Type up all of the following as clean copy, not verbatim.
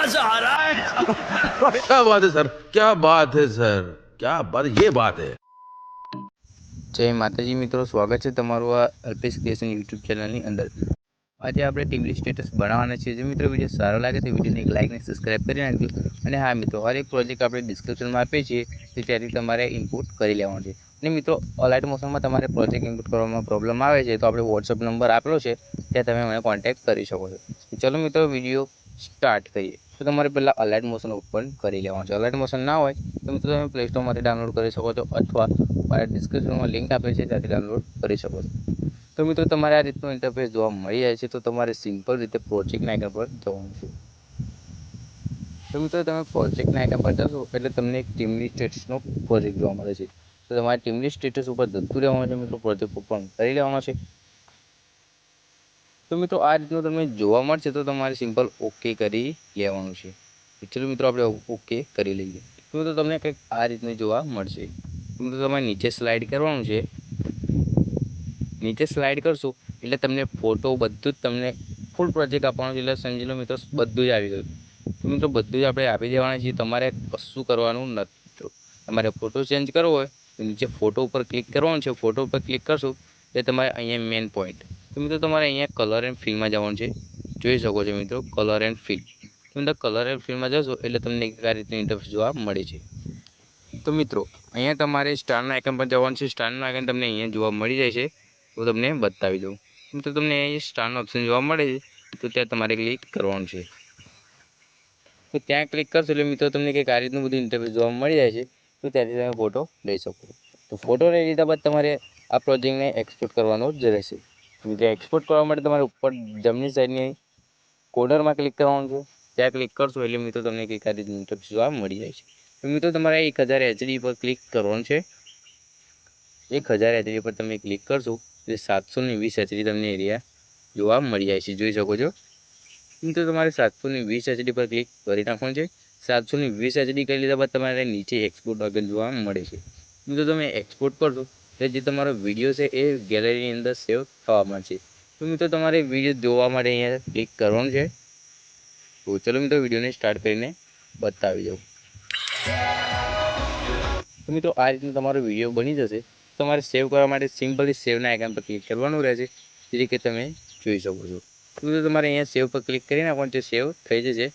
मजा आ रहा है। क्या बात है सर, क्या बात है सर, क्या बात, ये बात है। જય માતાજી મિત્રો, સ્વાગત છે તમારું આ અલ્પેશ ક્રિએશન યુટ્યુબ ચેનલની અંદર. આજે આપણે ટીમલી સ્ટેટસ બનાવવાના છીએ. જો મિત્રો વિડીયો સારો લાગે તો વિડીયોને એક લાઇક અને સબસ્ક્રાઈબ કરી નાખજો. અને હા મિત્રો, હર એક પ્રોજેક્ટ આપણે ડિસ્ક્રિપ્શનમાં આપીએ છીએ, તો ત્યાંથી તમારે ઇનપુટ કરી લેવાનું છે. અને મિત્રો, અલાઇટ મોશનમાં તમારે પ્રોજેક્ટ ઇનપુટ કરવામાં પ્રોબ્લેમ આવે છે તો આપણે વોટ્સઅપ નંબર આપેલો છે, ત્યાં તમે મને કોન્ટેક્ટ કરી શકો છો. ચલો મિત્રો, વિડીયો સ્ટાર્ટ કરીએ. તો તમારે પહેલાં અલાઇટ મોશન ઓપન કરી લેવાનું છે. અલાઇટ મોશન ના હોય તો મિત્રો તમે પ્લે સ્ટોરમાંથી ડાઉનલોડ કરી શકો છો, અથવા મારા ડિસ્ક્રિપ્શનમાં લિંક આપેલ છે ત્યાંથી ડાઉનલોડ કરી શકો છો. તો મિત્રો, તમારે આ રીતનું ઇન્ટરફેસ જોવા મળી જાય છે. તો તમારે સિમ્પલ રીતે પ્રોજેક્ટના આઇકન પર જવાનું છે. તો મિત્રો, તમે પ્રોજેક્ટના આઇકન પર જશો એટલે તમને એક ટીમલી સ્ટેટસનો પ્રોજેક્ટ જોવા મળે છે. તો તમારે ટીમલી સ્ટેટસ ઉપર જતું રહેવાનું છે. મિત્રો, પ્રોજેક્ટ ઓપન કરી લેવાનો છે. તો મિત્રો, આ રીતનું તમને જોવા મળશે તો તમારે સિમ્પલ ઓકે કરી લેવાનું છે. ચલો મિત્રો, આપણે ઓકે કરી લઈએ. તો મિત્રો, તમને કંઈક આ રીતનું જોવા મળશે. તો મિત્રો, તમારે નીચે સ્લાઇડ કરવાનું છે. નીચે સ્લાઇડ કરશો એટલે તમને ફોટો બધું જ તમને ફૂલ પ્રોજેક્ટ આપવાનું છે. એટલે સમજી લો મિત્રો, બધું જ આવી ગયું. તો મિત્રો, બધું જ આપણે આપી દેવાના છીએ. તમારે કશું કરવાનું નથી. તમારે ફોટો ચેન્જ કરવો હોય તો નીચે ફોટો ઉપર ક્લિક કરવાનું છે. ફોટો ઉપર ક્લિક કરશો એટલે તમારે અહીંયા મેઇન પોઈન્ટ. તો મિત્રો, તમારે અહીંયા કલર એન્ડ ફિલમાં જવાનું છે. જોઈ શકો છો મિત્રો, કલર એન્ડ ફિલ. તો મિત્રો, કલર એન્ડ ફિલમાં જશો એટલે તમને એક આ રીતની ઇન્ટરફેસ જોવા મળે છે. તો મિત્રો, અહીંયા તમારે સ્ટારના આઇકન પર જવાનું છે. સ્ટારનું આઇકન તમને અહીંયા જોવા મળી જાય છે. તો તમને બતાવી દઉં. મિત્રો, તમને અહીં સ્ટારનો ઓપ્શન જોવા મળે છે, તો ત્યાં તમારે ક્લિક કરવાનું છે. તો ત્યાં ક્લિક કરશો એટલે મિત્રો તમને કંઈક આ રીતનું બધું ઇન્ટરફેસ જોવા મળી જાય છે. તો ત્યાંથી તમે ફોટો લઈ શકો. તો ફોટો લઈ લીધા બાદ તમારે આ પ્રોજેક્ટને એક્સપોર્ટ કરવાનો જ રહેશે. મિત્રો, એક્સપોર્ટ કરવા માટે તમારે ઉપર જમણી સાઈડની કોર્નરમાં ક્લિક કરવાનું છે. ત્યાં ક્લિક કરશો એટલે મિત્રો તમને કંઈક આ રીતનું ઇન્ટરફેસ જોવા મળી જાય છે. તો મિત્રો, તમારે 1000 HD પર ક્લિક કરવાનું છે. 1000 HD પર તમે ક્લિક કરશો એટલે 720 HD તમને એરિયા જોવા મળી જાય છે. જોઈ શકો છો. મિત્રો, તમારે 720 HD પર ક્લિક કરી નાખવાનું છે. 720 HD કરી લીધા બાદ તમારે નીચે એક્સપોર્ટ આઇકન જોવા મળે છે. મિત્રો, તમે એક્સપોર્ટ કરશો એટલે જે તમારો વિડીયો છે એ ગેલેરીની અંદર સેવ થવા મળશે. તો મિત્રો, તમારે વિડીયો જોવા માટે અહીંયા ક્લિક કરવાનું છે. તો ચલો મિત્રો, વિડીયોને સ્ટાર્ટ કરીને બતાવી દઉં. તો મિત્રો, આ રીતનું તમારો વિડીયો બની જશે. તમારે સેવ કરવા માટે સિમ્પલી સેવના આઇકન પર ક્લિક કરવાનું રહેશે, જે રીતે તમે જોઈ શકો છો. તો મિત્રો, તમારે અહીંયા સેવ પર ક્લિક કરી નાખવાનું છે. સેવ થઈ જશે.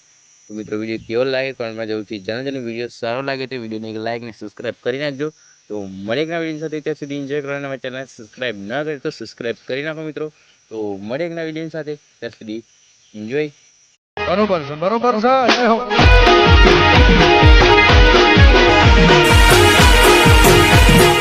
તો મિત્રો, વિડીયો કેવો લાગે કોમેન્ટમાં જરૂરથી જણાવજો. વિડીયો સારો લાગે તો વિડીયોને એક લાઇક ને સબસ્ક્રાઈબ કરી નાખજો. તો મળે એકના વિડીયો સાથે. ત્યાં સુધી એન્જોય કરવાના. અમારી ચેનલ સબસ્ક્રાઈબ ના કરે તો સબસ્ક્રાઈબ કરી નાખો મિત્રો. તો મળે એકના વિડીયો સાથે. ત્યાં સુધી એન્જોય. બરોબર છે, બરોબર છે. જય હો.